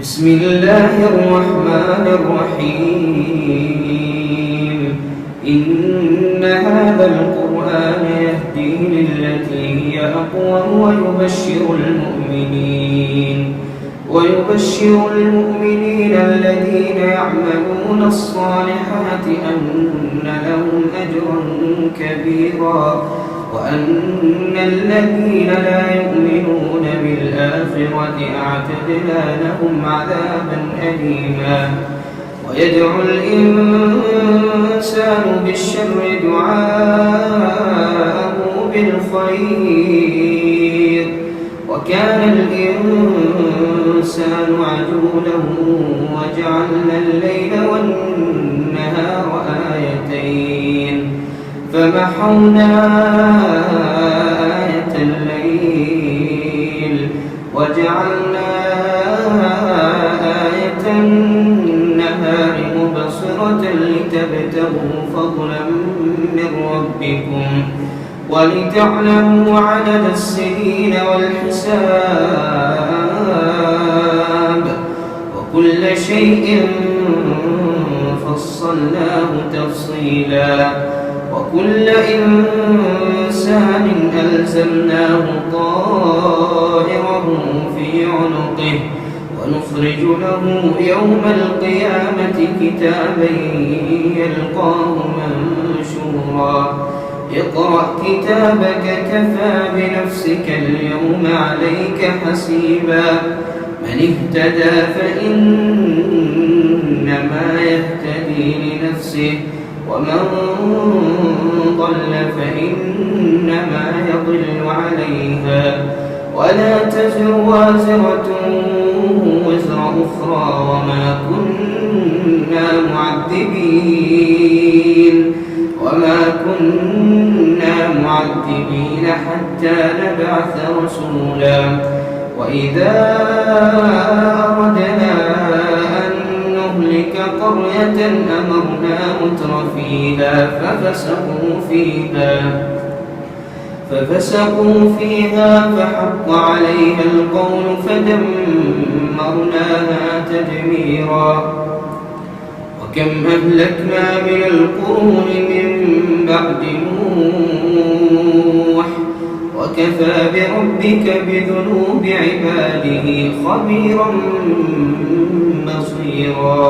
بسم الله الرحمن الرحيم إن هذا القرآن يهدي للتي هي أقوم ويبشر المؤمنين الذين يعملون الصالحات أن لهم أجرا كبيرا وأن الذين لا يؤمنون بالآخرة أعتدنا لهم عذابا أليما ويدعو الإنسان بالشر دعاءه بالخير وكان الإنسان عجولا وجعلنا الليل والنهار آيتين فمحونا آية الليل وجعلنا آية النهار مبصرة لتبتغوا فضلا من ربكم ولتعلموا عدد السنين والحساب وكل شيء فصلناه تفصيلا وكل إنسان ألزمناه طائره في عنقه ونخرج له يوم القيامة كتابا يلقاه منشورا اقرأ كتابك كفى بنفسك اليوم عليك حسيبا من اهتدى فإنما يهتدي لنفسه ومن ضل فإنما يضل عليها ولا تزر وازرة وزر أخرى وما كنا معذبين حتى نبعث رسولا وإذا أردنا أن نهلك قرية أمرنا مترفيها ففسقوا فيها فحق عليها القول فدمرناها تدميرا وكم أهلكنا من القرون من بعد نوح وكفى بربك بذنوب عباده خبيرا بصيرا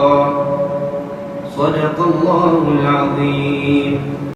صدق الله العظيم.